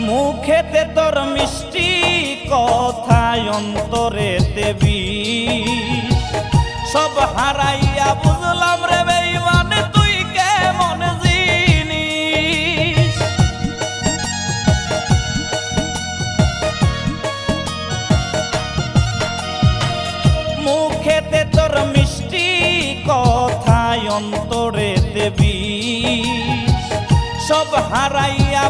মুখেতে তোর মিষ্টি কথায় অন্তরেতে বিষ, সব হারাইয়া বুঝলাম রে বেঈমান তুই কেমন জিনিস। মুখেতে তোর মিষ্টি কথায় অন্তরেতে বিষ, সব হারাইয়া